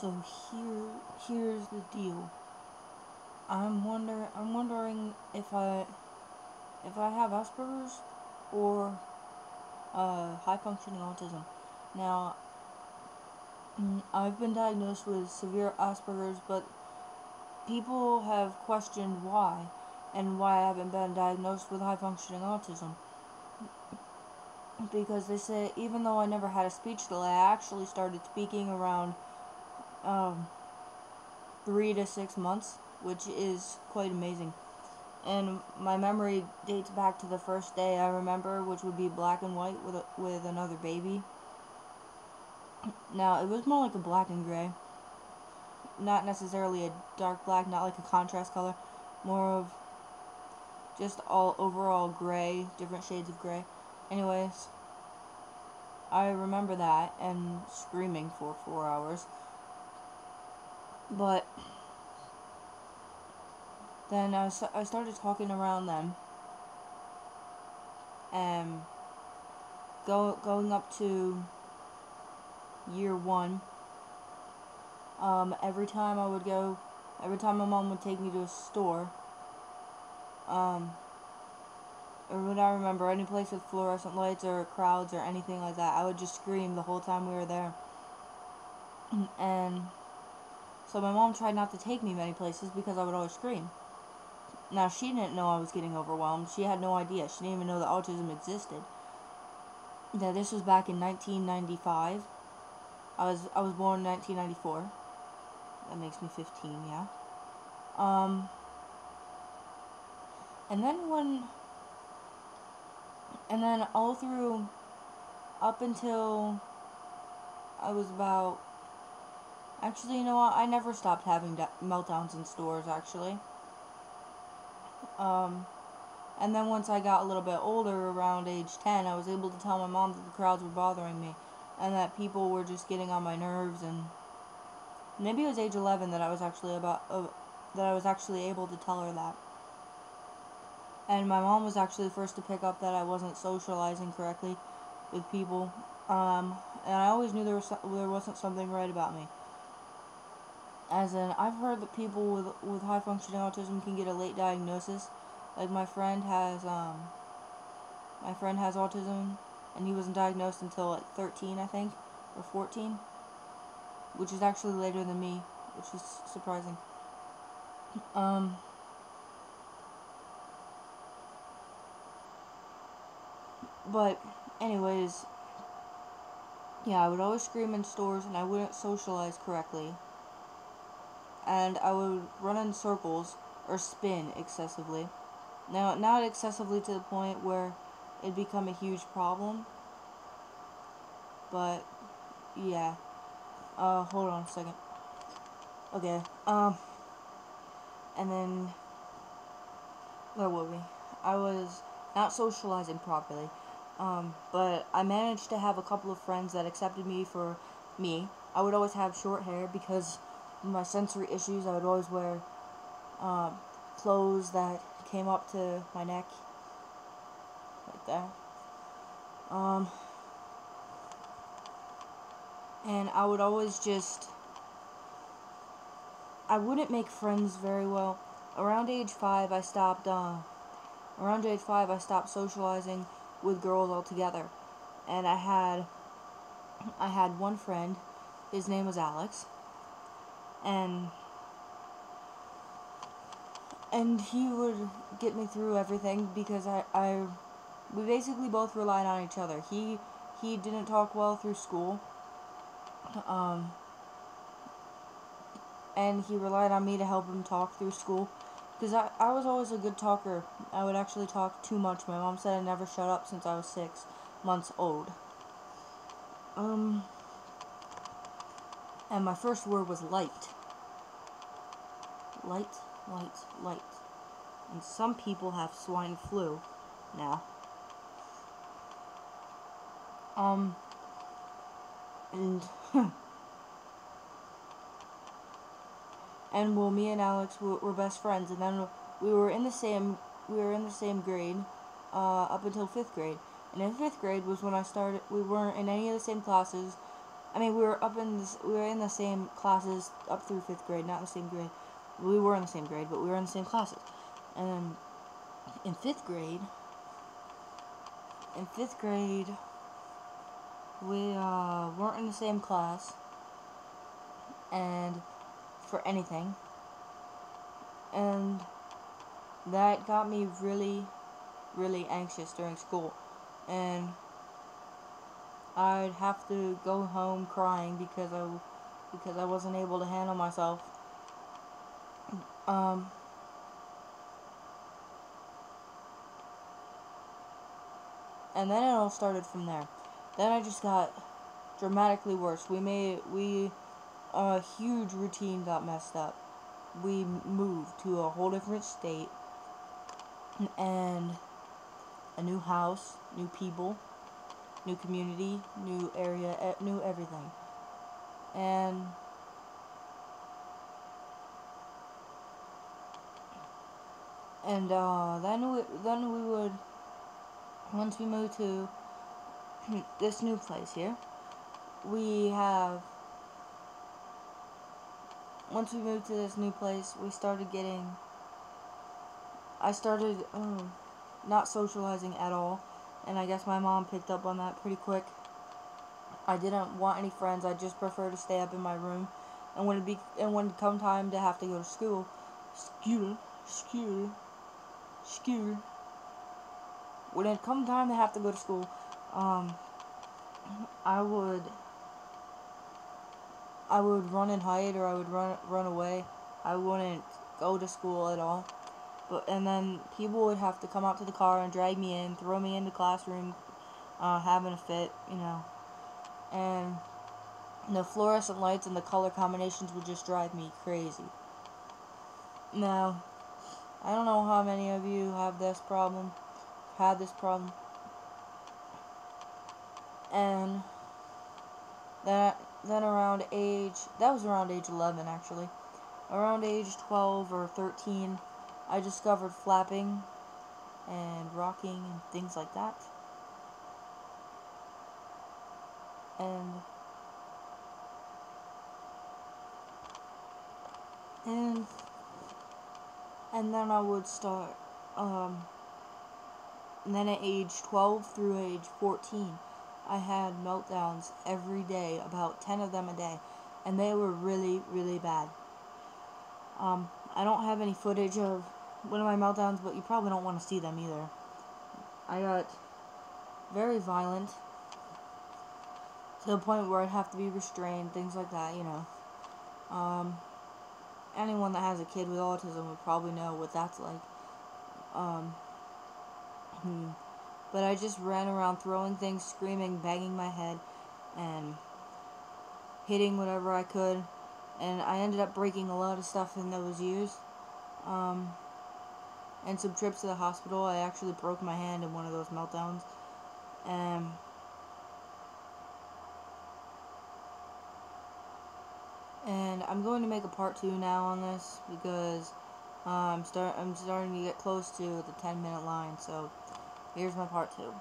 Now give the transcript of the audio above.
So here's the deal. I'm wondering if I have Asperger's or high functioning autism. Now, I've been diagnosed with severe Asperger's, but people have questioned why and why I haven't been diagnosed with high functioning autism. Because they say even though I never had a speech delay, I actually started speaking around 3 to 6 months, which is quite amazing. And my memory dates back to the first day I remember, which would be black and white with another baby. Now, it was more like a black and gray. Not necessarily a dark black, not like a contrast color. More of just all overall gray, different shades of gray. Anyways, I remember that and screaming for 4 hours. But then I started talking around them. And going up to year 1, every time my mom would take me to a store, or would I remember any place with fluorescent lights or crowds or anything like that, I would just scream the whole time we were there. And so my mom tried not to take me many places because I would always scream. Now, she didn't know I was getting overwhelmed. She had no idea. She didn't even know that autism existed. Now, this was back in 1995. I was born in 1994. That makes me 15, yeah. And then all through, up until I was about, actually, you know what, I never stopped having meltdowns in stores, actually. And then once I got a little bit older, around age 10, I was able to tell my mom that the crowds were bothering me, and that people were just getting on my nerves, and maybe it was age 11 that I was actually able to tell her that. And my mom was actually the first to pick up that I wasn't socializing correctly with people. And I always knew there wasn't something right about me. As in, I've heard that people with high functioning autism can get a late diagnosis. Like my friend has autism, and he wasn't diagnosed until like 13, I think, or 14, which is actually later than me, which is surprising. But anyways, yeah, I would always scream in stores, and I wouldn't socialize correctly. And I would run in circles or spin excessively. Now, not excessively to the point where it'd become a huge problem, but yeah. Hold on a second. Okay. And then where were we? I was not socializing properly. But I managed to have a couple of friends that accepted me for me. I would always have short hair because of my sensory issues. I would always wear clothes that came up to my neck, like that. And I would always I wouldn't make friends very well. Around age 5, I stopped socializing with girls altogether. And I had one friend, his name was Alex, and he would get me through everything because we basically both relied on each other. He didn't talk well through school, and he relied on me to help him talk through school, because I was always a good talker. I would actually talk too much. My mom said I never shut up since I was 6 months old. And my first word was light. Light, light, light. And some people have swine flu now. And and well, me and Alex were best friends, and then we were in the same grade up until 5th grade. And in 5th grade was when I started. We weren't in any of the same classes. I mean, we were in the same classes up through 5th grade, not in the same grade. We were in the same grade, but we were in the same classes. And then in 5th grade, we weren't in the same class, and for anything, and that got me really, really anxious during school, and I'd have to go home crying because I wasn't able to handle myself. And then it all started from there. Then I just got dramatically worse. A huge routine got messed up. We moved to a whole different state, and a new house, new people, new community, new area, new everything. And then we would, once we moved to this new place here, once we moved to this new place, I started not socializing at all, and I guess my mom picked up on that pretty quick. I didn't want any friends. I just prefer to stay up in my room. And when it come time to have to go to school, when it come time to have to go to school, I would run and hide, or I would run away. I wouldn't go to school at all. And then people would have to come out to the car and drag me in, throw me in the classroom, having a fit, and the fluorescent lights and the color combinations would just drive me crazy. Now, I don't know how many of you had this problem, and that was around age 11 actually. Around age 12 or 13, I discovered flapping and rocking and things like that. And then I would start, and then at age 12 through age 14, I had meltdowns every day, about 10 of them a day, and they were really, really bad. I don't have any footage of one of my meltdowns, but you probably don't want to see them either. I got very violent, to the point where I'd have to be restrained, things like that, Anyone that has a kid with autism would probably know what that's like. But I just ran around throwing things, screaming, banging my head, and hitting whatever I could. And I ended up breaking a lot of stuff in those years. And some trips to the hospital. I actually broke my hand in one of those meltdowns. And I'm going to make a part 2 now on this, because I'm starting to get close to the 10-minute line. So here's my part 2.